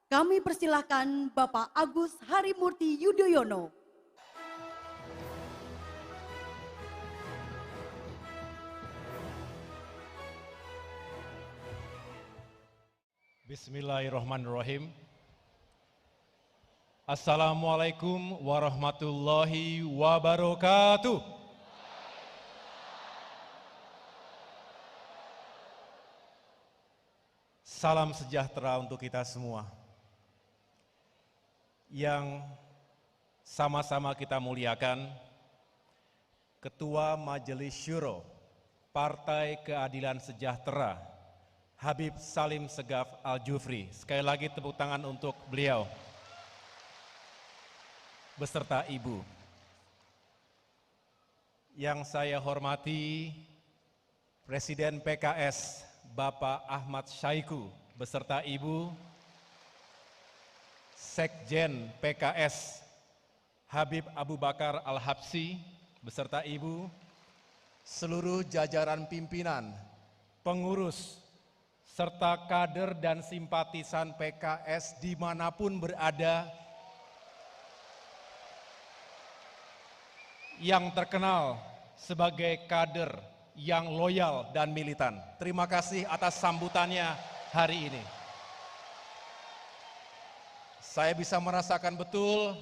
Kami persilahkan Bapak Agus Harimurti Yudhoyono. Bismillahirrahmanirrahim. Assalamualaikum warahmatullahi wabarakatuh. Salam sejahtera untuk kita semua. Yang sama-sama kita muliakan, Ketua Majelis Syuro Partai Keadilan Sejahtera, Habib Salim Segaf Al-Jufri. Sekali lagi tepuk tangan untuk beliau beserta Ibu. Yang saya hormati Presiden PKS Bapak Ahmad Syaiqo beserta Ibu, Sekjen PKS Habib Abu Bakar Al-Habsyi beserta Ibu, seluruh jajaran pimpinan, pengurus, serta kader dan simpatisan PKS dimanapun berada, yang terkenal sebagai kader yang loyal dan militan. Terima kasih atas sambutannya hari ini. Saya bisa merasakan betul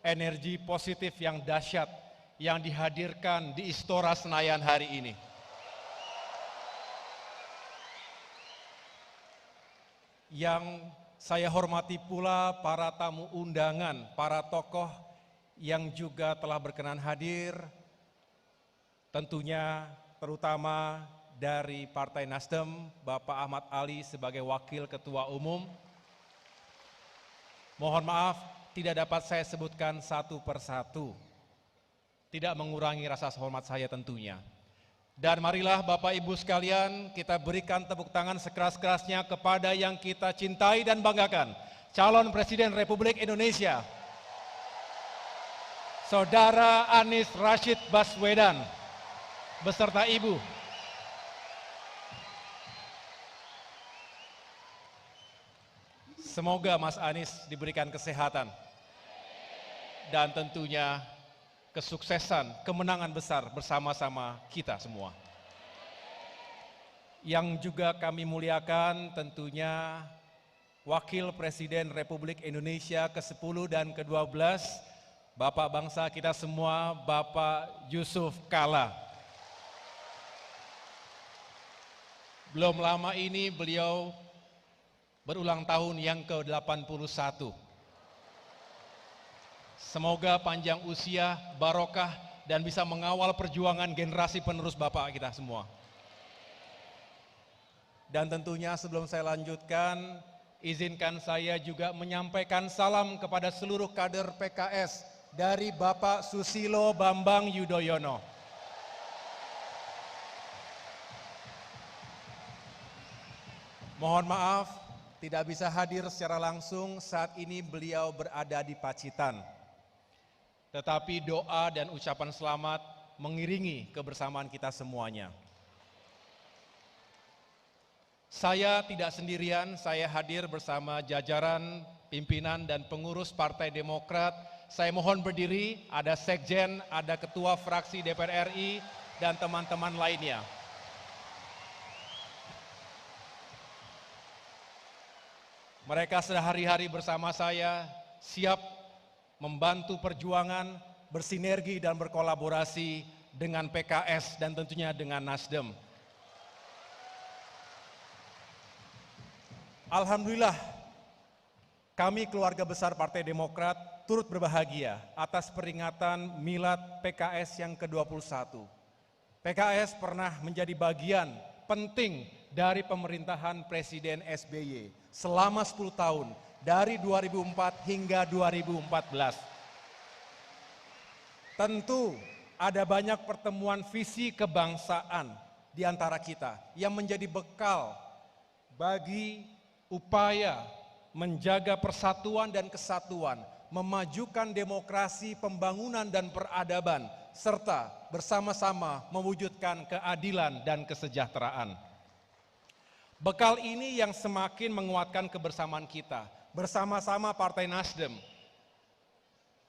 energi positif yang dahsyat yang dihadirkan di Istora Senayan hari ini. Yang saya hormati pula para tamu undangan, para tokoh yang juga telah berkenan hadir, tentunya terutama dari Partai Nasdem, Bapak Ahmad Ali sebagai Wakil Ketua Umum. Mohon maaf, tidak dapat saya sebutkan satu persatu, tidak mengurangi rasa hormat saya tentunya. Dan marilah Bapak Ibu sekalian, kita berikan tepuk tangan sekeras-kerasnya kepada yang kita cintai dan banggakan, calon Presiden Republik Indonesia, Saudara Anies Rashid Baswedan, beserta Ibu. Semoga Mas Anies diberikan kesehatan dan tentunya kesuksesan, kemenangan besar bersama-sama kita semua. Yang juga kami muliakan tentunya Wakil Presiden Republik Indonesia ke-10 dan ke-12, Bapak bangsa kita semua, Bapak Yusuf Kala. Belum lama ini beliau berulang tahun yang ke-81. Semoga panjang usia, barokah, dan bisa mengawal perjuangan generasi penerus Bapak kita semua. Dan tentunya sebelum saya lanjutkan, izinkan saya juga menyampaikan salam kepada seluruh kader PKS dari Bapak Susilo Bambang Yudhoyono. Mohon maaf, tidak bisa hadir secara langsung saat ini beliau berada di Pacitan. Tetapi doa dan ucapan selamat mengiringi kebersamaan kita semuanya. Saya tidak sendirian, saya hadir bersama jajaran pimpinan dan pengurus Partai Demokrat. Saya mohon berdiri, ada Sekjen, ada Ketua Fraksi DPR RI, dan teman-teman lainnya. Mereka sehari-hari bersama saya, siap membantu perjuangan, bersinergi dan berkolaborasi dengan PKS dan tentunya dengan Nasdem. Alhamdulillah, kami keluarga besar Partai Demokrat turut berbahagia atas peringatan Milad PKS yang ke-21. PKS pernah menjadi bagian penting dari pemerintahan Presiden SBY selama 10 tahun, dari 2004 hingga 2014. Tentu ada banyak pertemuan visi kebangsaan di antara kita yang menjadi bekal bagi upaya menjaga persatuan dan kesatuan, memajukan demokrasi, pembangunan dan peradaban, serta bersama-sama mewujudkan keadilan dan kesejahteraan. Bekal ini yang semakin menguatkan kebersamaan kita, bersama-sama Partai Nasdem,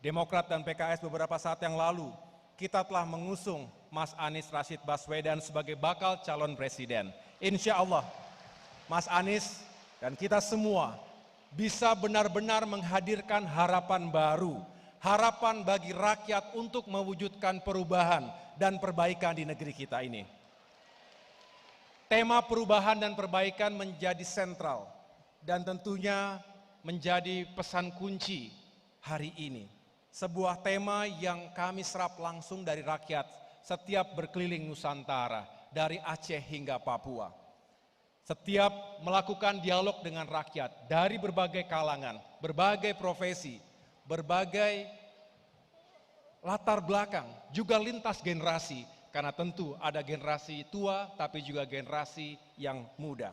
Demokrat dan PKS beberapa saat yang lalu, kita telah mengusung Mas Anies Rashid Baswedan sebagai bakal calon presiden. Insya Allah, Mas Anies dan kita semua bisa benar-benar menghadirkan harapan baru, harapan bagi rakyat untuk mewujudkan perubahan dan perbaikan di negeri kita ini. Tema perubahan dan perbaikan menjadi sentral dan tentunya menjadi pesan kunci hari ini. Sebuah tema yang kami serap langsung dari rakyat setiap berkeliling Nusantara, dari Aceh hingga Papua. Setiap melakukan dialog dengan rakyat dari berbagai kalangan, berbagai profesi, berbagai latar belakang, juga lintas generasi, karena tentu ada generasi tua tapi juga generasi yang muda.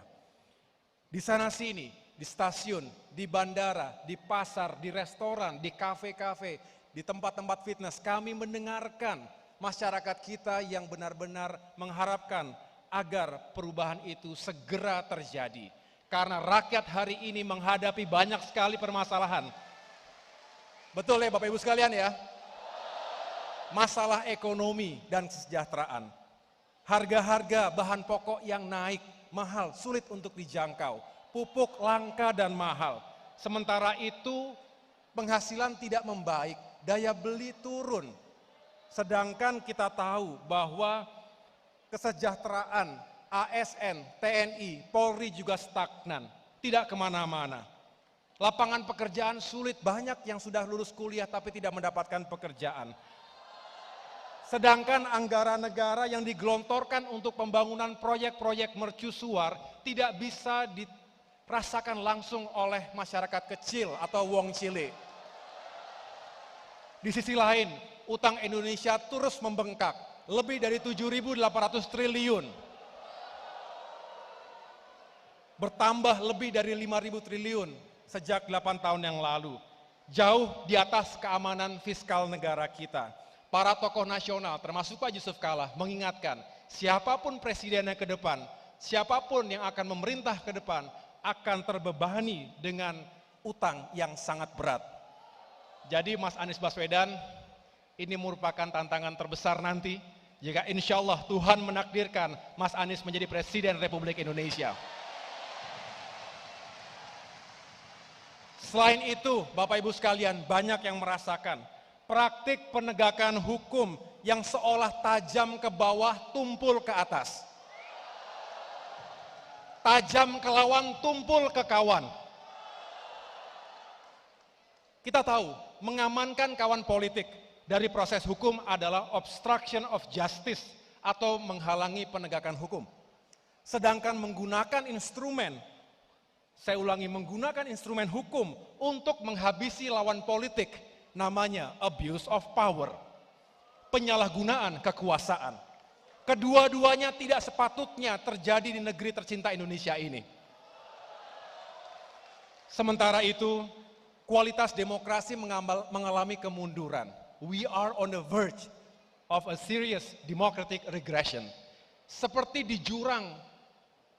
Di sana sini, di stasiun, di bandara, di pasar, di restoran, di kafe-kafe, di tempat-tempat fitness, kami mendengarkan masyarakat kita yang benar-benar mengharapkan agar perubahan itu segera terjadi. Karena rakyat hari ini menghadapi banyak sekali permasalahan. Betul ya Bapak Ibu sekalian ya? Masalah ekonomi dan kesejahteraan. Harga-harga bahan pokok yang naik, mahal, sulit untuk dijangkau. Pupuk langka dan mahal. Sementara itu penghasilan tidak membaik, daya beli turun. Sedangkan kita tahu bahwa kesejahteraan ASN, TNI, Polri juga stagnan, tidak kemana-mana. Lapangan pekerjaan sulit, banyak yang sudah lulus kuliah tapi tidak mendapatkan pekerjaan. Sedangkan anggaran negara yang digelontorkan untuk pembangunan proyek-proyek mercusuar tidak bisa dirasakan langsung oleh masyarakat kecil atau wong cilik. Di sisi lain, utang Indonesia terus membengkak, lebih dari 7.800 triliun. Bertambah lebih dari 5.000 triliun sejak 8 tahun yang lalu. Jauh di atas keamanan fiskal negara kita. Para tokoh nasional termasuk Pak Yusuf Kalla mengingatkan siapapun presidennya ke depan, siapapun yang akan memerintah ke depan akan terbebani dengan utang yang sangat berat. Jadi Mas Anies Baswedan, ini merupakan tantangan terbesar nanti jika insya Allah Tuhan menakdirkan Mas Anies menjadi Presiden Republik Indonesia. Selain itu, Bapak Ibu sekalian, banyak yang merasakan praktik penegakan hukum yang seolah tajam ke bawah, tumpul ke atas. Tajam ke lawan, tumpul ke kawan. Kita tahu, mengamankan kawan politik dari proses hukum adalah obstruction of justice atau menghalangi penegakan hukum. Sedangkan menggunakan instrumen, saya ulangi, menggunakan instrumen hukum untuk menghabisi lawan politik, namanya abuse of power, penyalahgunaan kekuasaan. Kedua-duanya tidak sepatutnya terjadi di negeri tercinta Indonesia ini. Sementara itu, kualitas demokrasi mengalami kemunduran. We are on the verge of a serious democratic regression. Seperti di jurang,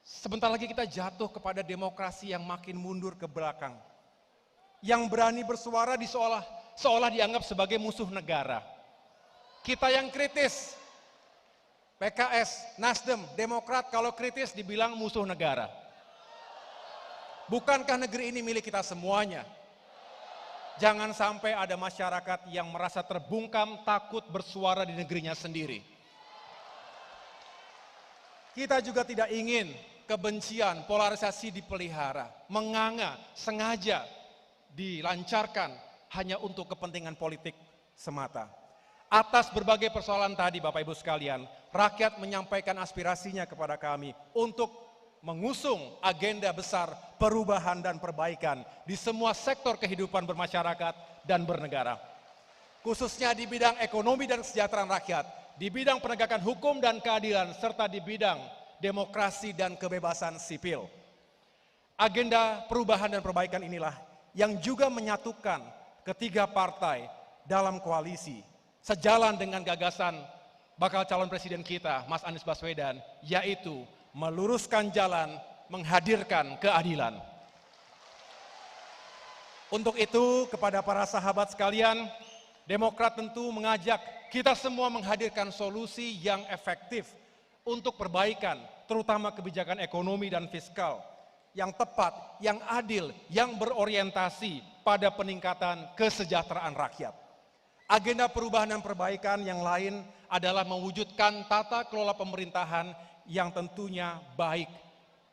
sebentar lagi kita jatuh kepada demokrasi yang makin mundur ke belakang. Yang berani bersuara seolah dianggap sebagai musuh negara. Kita yang kritis, PKS, Nasdem, Demokrat, kalau kritis dibilang musuh negara. Bukankah negeri ini milik kita semuanya? Jangan sampai ada masyarakat yang merasa terbungkam, takut bersuara di negerinya sendiri. Kita juga tidak ingin kebencian, polarisasi dipelihara, menganga, sengaja dilancarkan hanya untuk kepentingan politik semata. Atas berbagai persoalan tadi Bapak Ibu sekalian, rakyat menyampaikan aspirasinya kepada kami untuk mengusung agenda besar perubahan dan perbaikan di semua sektor kehidupan bermasyarakat dan bernegara. Khususnya di bidang ekonomi dan kesejahteraan rakyat, di bidang penegakan hukum dan keadilan, serta di bidang demokrasi dan kebebasan sipil. Agenda perubahan dan perbaikan inilah yang juga menyatukan ketiga partai dalam koalisi, sejalan dengan gagasan bakal calon presiden kita, Mas Anies Baswedan, yaitu meluruskan jalan, menghadirkan keadilan. Untuk itu, kepada para sahabat sekalian, Demokrat tentu mengajak kita semua menghadirkan solusi yang efektif untuk perbaikan, terutama kebijakan ekonomi dan fiskal, yang tepat, yang adil, yang berorientasi pada peningkatan kesejahteraan rakyat. Agenda perubahan dan perbaikan yang lain adalah mewujudkan tata kelola pemerintahan yang tentunya baik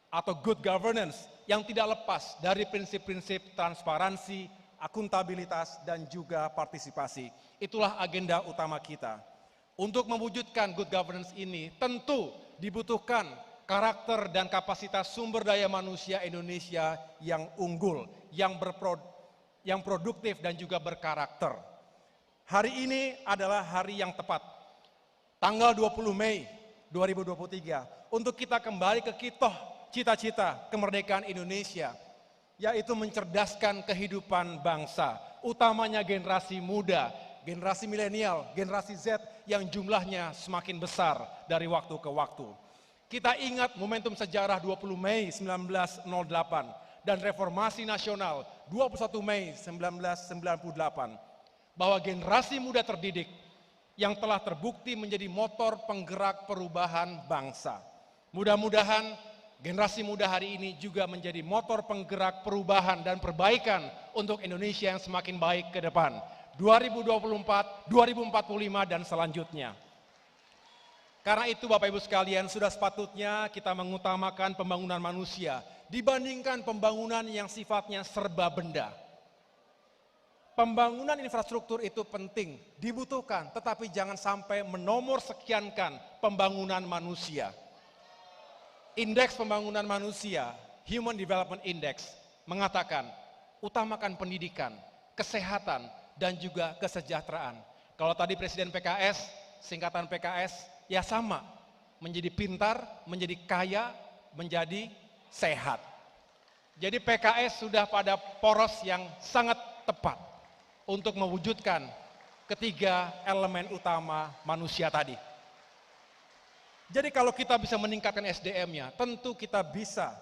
atau good governance yang tidak lepas dari prinsip-prinsip transparansi, akuntabilitas, dan juga partisipasi. Itulah agenda utama kita. Untuk mewujudkan good governance ini tentu dibutuhkan karakter dan kapasitas sumber daya manusia Indonesia yang unggul, yang produktif dan juga berkarakter. Hari ini adalah hari yang tepat, tanggal 20 Mei 2023, untuk kita kembali ke kitoh cita-cita kemerdekaan Indonesia, yaitu mencerdaskan kehidupan bangsa, utamanya generasi muda, generasi milenial, generasi Z yang jumlahnya semakin besar dari waktu ke waktu. Kita ingat momentum sejarah 20 Mei 1908 dan reformasi nasional 21 Mei 1998. Bahwa generasi muda terdidik yang telah terbukti menjadi motor penggerak perubahan bangsa. Mudah-mudahan generasi muda hari ini juga menjadi motor penggerak perubahan dan perbaikan untuk Indonesia yang semakin baik ke depan. 2024, 2045 dan selanjutnya. Karena itu Bapak Ibu sekalian, sudah sepatutnya kita mengutamakan pembangunan manusia dibandingkan pembangunan yang sifatnya serba benda. Pembangunan infrastruktur itu penting, dibutuhkan, tetapi jangan sampai menomor sekiankan pembangunan manusia. Indeks pembangunan manusia, Human Development Index, mengatakan utamakan pendidikan, kesehatan, dan juga kesejahteraan. Kalau tadi Presiden PKS, singkatan PKS, ya sama, menjadi pintar, menjadi kaya, menjadi sehat. Jadi PKS sudah pada poros yang sangat tepat untuk mewujudkan ketiga elemen utama manusia tadi. Jadi kalau kita bisa meningkatkan SDM-nya, tentu kita bisa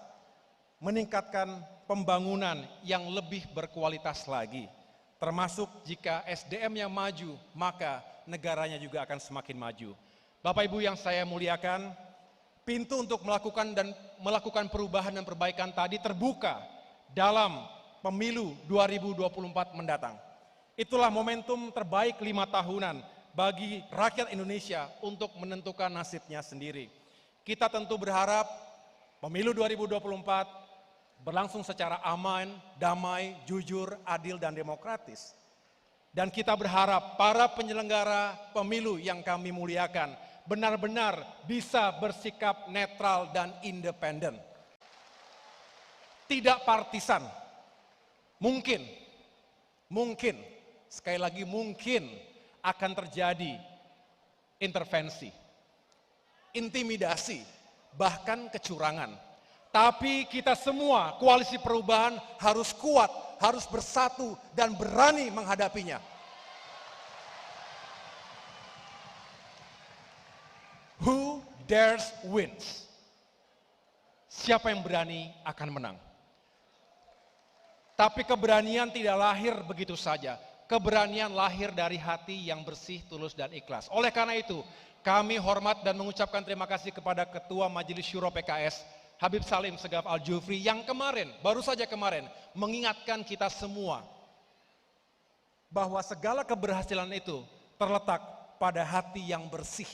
meningkatkan pembangunan yang lebih berkualitas lagi. Termasuk jika SDM-nya maju, maka negaranya juga akan semakin maju. Bapak Ibu yang saya muliakan, pintu untuk melakukan perubahan dan perbaikan tadi terbuka dalam pemilu 2024 mendatang. Itulah momentum terbaik 5 tahunan bagi rakyat Indonesia untuk menentukan nasibnya sendiri. Kita tentu berharap pemilu 2024 berlangsung secara aman, damai, jujur, adil, dan demokratis. Dan kita berharap para penyelenggara pemilu yang kami muliakan benar-benar bisa bersikap netral dan independen. Tidak partisan. Mungkin, sekali lagi mungkin akan terjadi intervensi, intimidasi, bahkan kecurangan. Tapi kita semua, koalisi perubahan harus kuat, harus bersatu dan berani menghadapinya. Who dares wins. Siapa yang berani akan menang. Tapi keberanian tidak lahir begitu saja. Keberanian lahir dari hati yang bersih, tulus, dan ikhlas. Oleh karena itu, kami hormat dan mengucapkan terima kasih kepada Ketua Majelis Syuro PKS, Habib Salim Segaf Al-Jufri, yang baru saja kemarin, mengingatkan kita semua bahwa segala keberhasilan itu terletak pada hati yang bersih.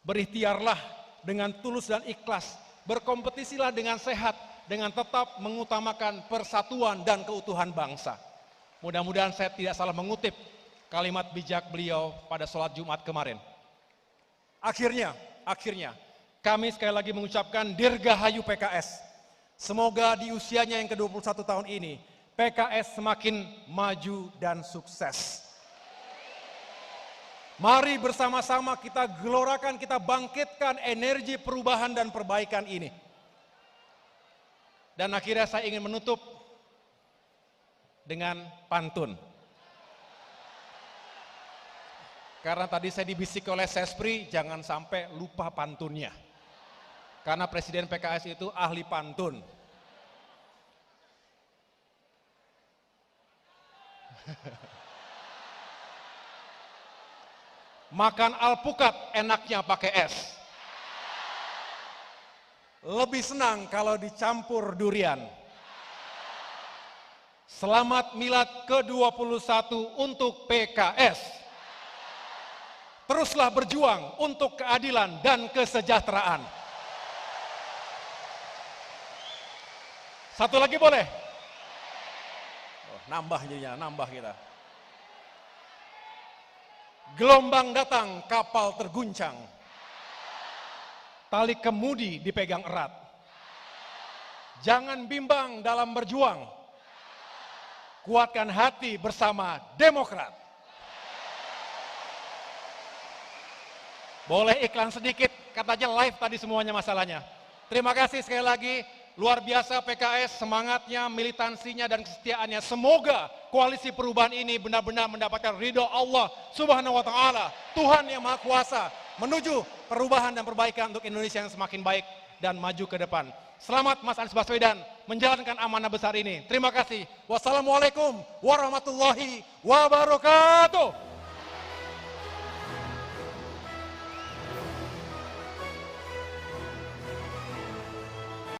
Berikhtiarlah dengan tulus dan ikhlas, berkompetisilah dengan sehat, dengan tetap mengutamakan persatuan dan keutuhan bangsa. Mudah-mudahan saya tidak salah mengutip kalimat bijak beliau pada sholat Jumat kemarin. Akhirnya, kami sekali lagi mengucapkan Dirgahayu PKS. Semoga di usianya yang ke-21 tahun ini, PKS semakin maju dan sukses. Mari bersama-sama kita gelorakan, kita bangkitkan energi perubahan dan perbaikan ini. Dan akhirnya saya ingin menutup dengan pantun. Karena tadi saya dibisik oleh Sespri, jangan sampai lupa pantunnya. Karena Presiden PKS itu ahli pantun. Makan alpukat enaknya pakai es. Lebih senang kalau dicampur durian. Selamat Milad ke-21 untuk PKS. Teruslah berjuang untuk keadilan dan kesejahteraan. Satu lagi boleh? Oh, nambah jadinya, nambah kita. Gelombang datang, kapal terguncang. Tali kemudi dipegang erat. Jangan bimbang dalam berjuang. Kuatkan hati bersama Demokrat. Boleh iklan sedikit, katanya live tadi semuanya masalahnya. Terima kasih sekali lagi. Luar biasa PKS, semangatnya, militansinya, dan kesetiaannya. Semoga koalisi perubahan ini benar-benar mendapatkan ridho Allah Subhanahu wa Ta'ala, Tuhan yang Maha Kuasa, menuju perubahan dan perbaikan untuk Indonesia yang semakin baik dan maju ke depan. Selamat Mas Anies Baswedan menjalankan amanah besar ini. Terima kasih. Wassalamualaikum warahmatullahi wabarakatuh.